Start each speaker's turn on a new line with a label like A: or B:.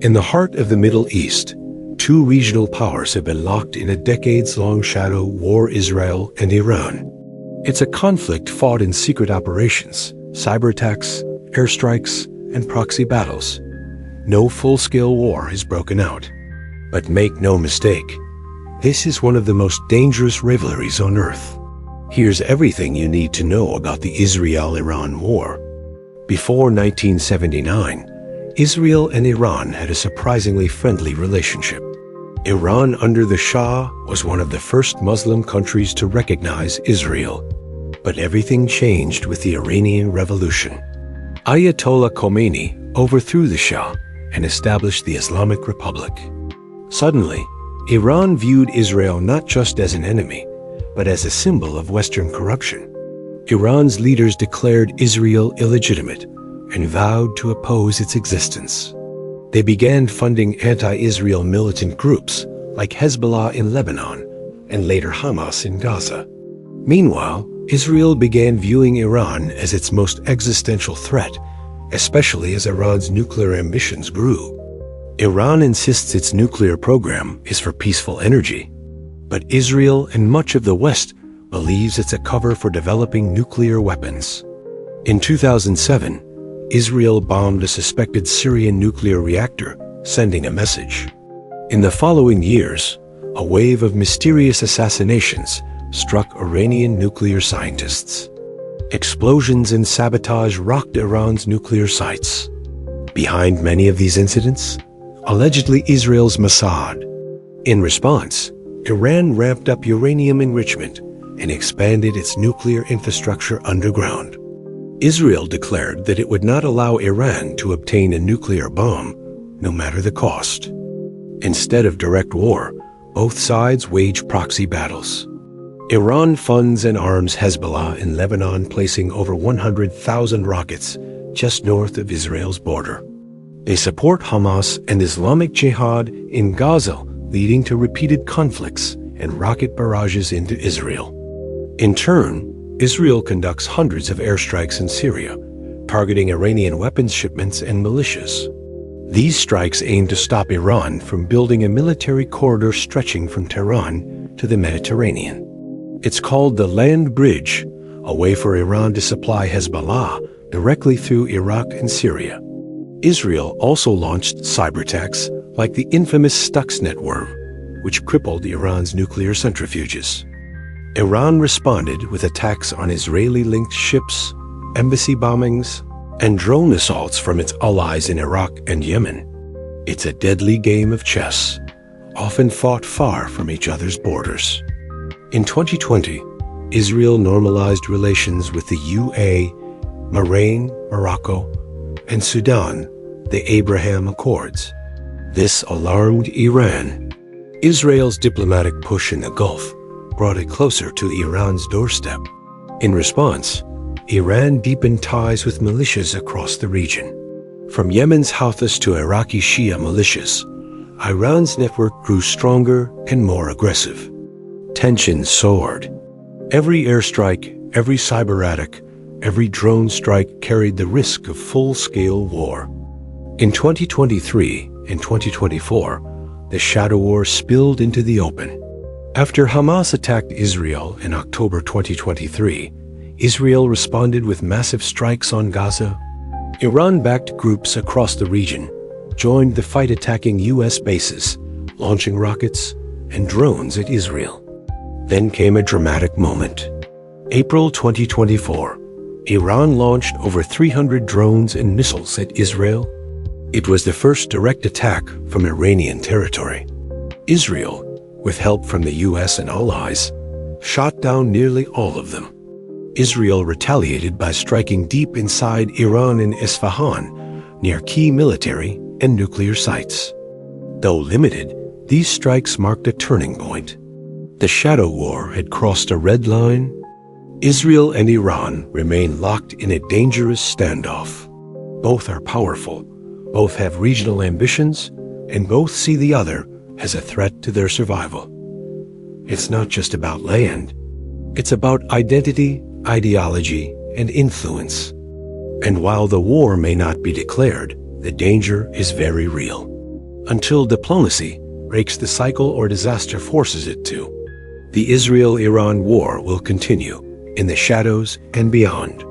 A: In the heart of the Middle East, two regional powers have been locked in a decades-long shadow war: Israel and Iran. It's a conflict fought in secret operations, cyber attacks, airstrikes, and proxy battles. No full-scale war has broken out. But make no mistake, this is one of the most dangerous rivalries on Earth. Here's everything you need to know about the Israel-Iran war. Before 1979, Israel and Iran had a surprisingly friendly relationship. Iran under the Shah was one of the first Muslim countries to recognize Israel. But everything changed with the Iranian Revolution. Ayatollah Khomeini overthrew the Shah and established the Islamic Republic. Suddenly, Iran viewed Israel not just as an enemy, but as a symbol of Western corruption. Iran's leaders declared Israel illegitimate and vowed to oppose its existence. They began funding anti-Israel militant groups like Hezbollah in Lebanon and later Hamas in Gaza. Meanwhile, Israel began viewing Iran as its most existential threat, especially as Iran's nuclear ambitions grew. Iran insists its nuclear program is for peaceful energy, but Israel and much of the West believes it's a cover for developing nuclear weapons. In 2007, Israel bombed a suspected Syrian nuclear reactor, sending a message. In the following years, a wave of mysterious assassinations struck Iranian nuclear scientists. Explosions and sabotage rocked Iran's nuclear sites. Behind many of these incidents, allegedly Israel's Mossad. In response, Iran ramped up uranium enrichment and expanded its nuclear infrastructure underground. Israel declared that it would not allow Iran to obtain a nuclear bomb, no matter the cost. Instead of direct war, both sides waged proxy battles. Iran funds and arms Hezbollah in Lebanon, placing over 100,000 rockets just north of Israel's border. They support Hamas and Islamic Jihad in Gaza, leading to repeated conflicts and rocket barrages into Israel. In turn, Israel conducts hundreds of airstrikes in Syria, targeting Iranian weapons shipments and militias. These strikes aim to stop Iran from building a military corridor stretching from Tehran to the Mediterranean. It's called the Land Bridge, a way for Iran to supply Hezbollah directly through Iraq and Syria. Israel also launched cyber attacks like the infamous Stuxnet worm, which crippled Iran's nuclear centrifuges. Iran responded with attacks on Israeli-linked ships, embassy bombings, and drone assaults from its allies in Iraq and Yemen. It's a deadly game of chess, often fought far from each other's borders. In 2020, Israel normalized relations with the UAE, Bahrain, Morocco, and Sudan, the Abraham Accords. This alarmed Iran. Israel's diplomatic push in the Gulf brought it closer to Iran's doorstep. In response, Iran deepened ties with militias across the region. From Yemen's Houthis to Iraqi Shia militias, Iran's network grew stronger and more aggressive. Tensions soared. Every airstrike, every cyber attack, every drone strike carried the risk of full-scale war. In 2023 and 2024, the shadow war spilled into the open. After Hamas attacked Israel in October 2023, Israel responded with massive strikes on Gaza. Iran-backed groups across the region joined the fight, attacking U.S. bases, launching rockets and drones at Israel. Then came a dramatic moment. April 2024, Iran launched over 300 drones and missiles at Israel. It was the first direct attack from Iranian territory. Israel, with help from the U.S. and allies, shot down nearly all of them. Israel retaliated by striking deep inside Iran in Isfahan, near key military and nuclear sites. Though limited, these strikes marked a turning point. The shadow war had crossed a red line. Israel and Iran remain locked in a dangerous standoff. Both are powerful, both have regional ambitions, and both see the other as a threat to their survival. It's not just about land. It's about identity, ideology, and influence. And while the war may not be declared, the danger is very real. until diplomacy breaks the cycle or disaster forces it to. The Israel-Iran war will continue in the shadows and beyond.